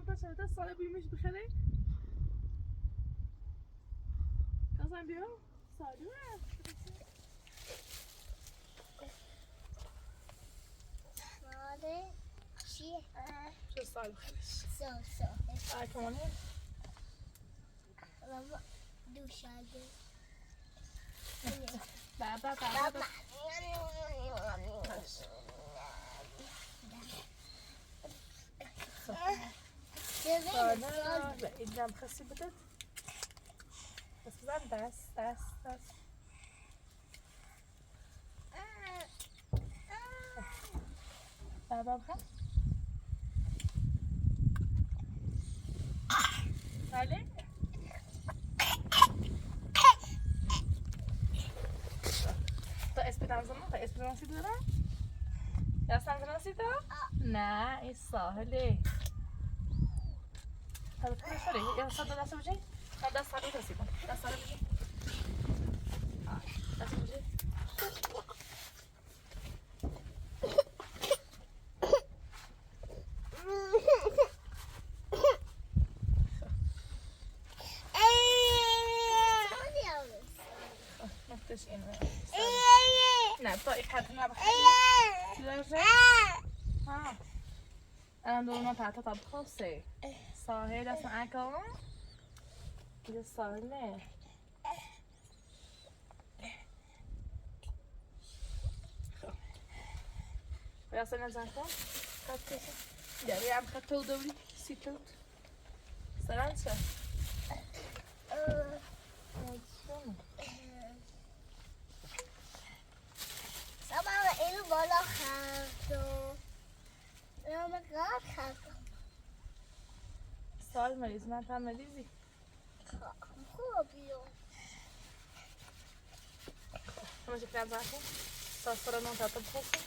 تا سال بیمش بخره کازم بیام سالوه ساله چیه؟ چه سال بخیرش سال کمانه بابا دوشاده بابا سال اینجا خستی بودد بس بزن دست بابا بخیر بله تا اسپرانسی داره؟ یا سانگرانسی داره؟ نه این ساحله حالا تو نشاره یا صدا دسته بجه؟ نه دست ساله رسیدم دست ساله بجه دست بجه نفتش این نه تا ایک حد نبخیر لرزه ها الان دورنا تحت طبخه ساحل اصلا اکام اینجا ساحله و اصلا نزن کن خط کسی داری هم خط تو دوری سی توت سران چه سبب اینو بالا خردو اینو مقرد خردو سال مریض من هم مریضی خوبیو همه چه کرد زن کن ساس فرا نون تحت بخوصه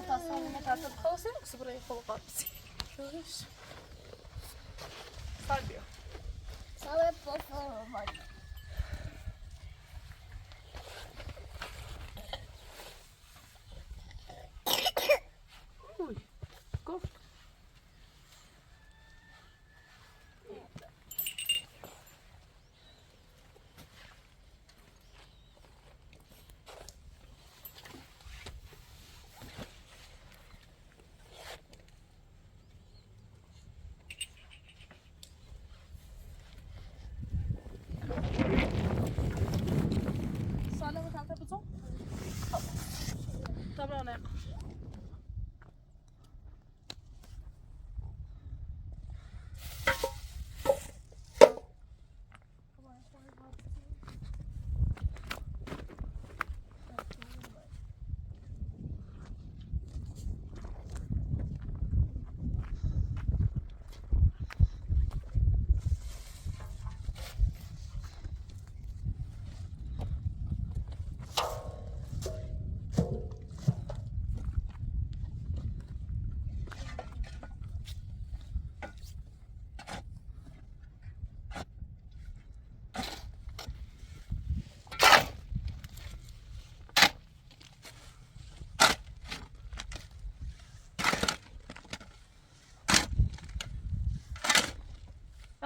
ساس فرا نون تحت بخوصه کسی برای خوب قابسی شوش سال بیا سبب بفرو بالا اوی گفت سالم تحت بزن تمامه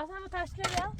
بس همه تشکیل یا؟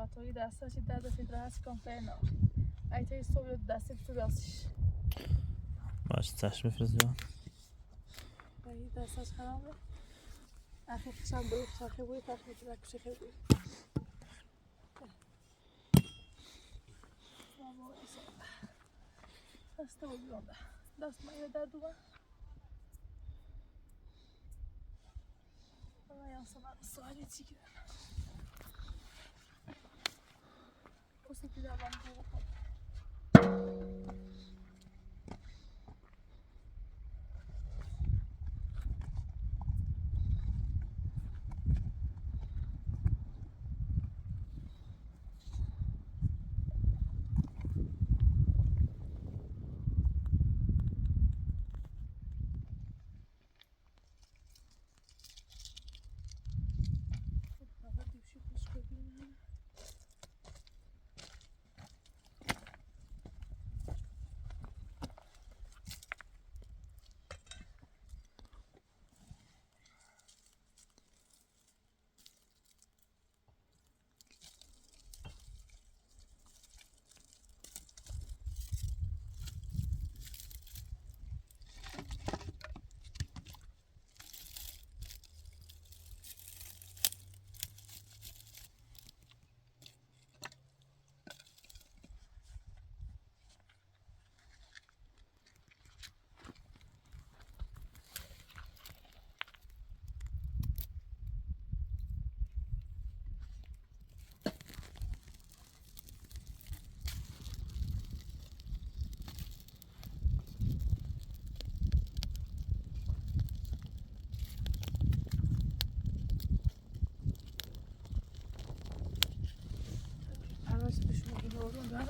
توی دستش داده فیدره هست کامپینا ای تایی صبح دستی تو بیاسش باش چشم بفرست ای دستش خرابه اخی خشم بوی خشخی بوی تخمی که بکشه خیلی بوی دسته بوی بیانده دست مایه دردو با یا sana sahne çekiyor. O şekilde ben bu Nasıl düşmedi oğlum ben?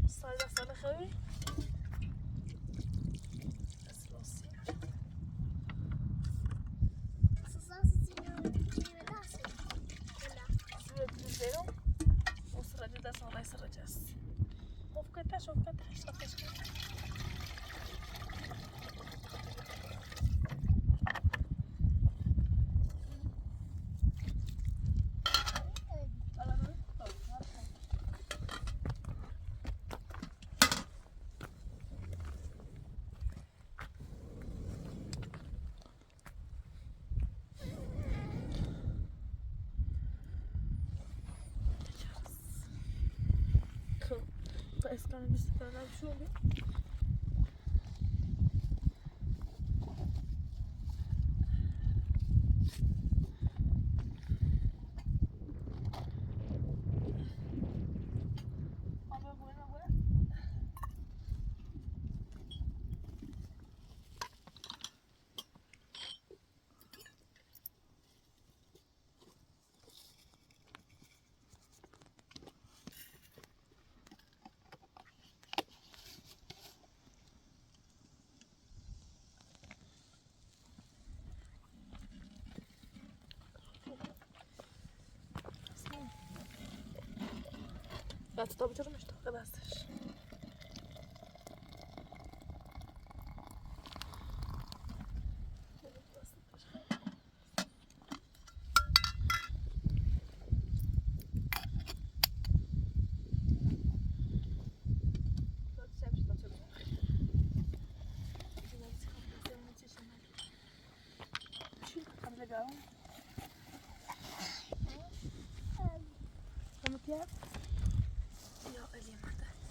Sağda خیلی اسکان بیشتر شو oluyor. Ja, to by już trochę dasz. Vamos tirar? Ja, Ellie, Marta.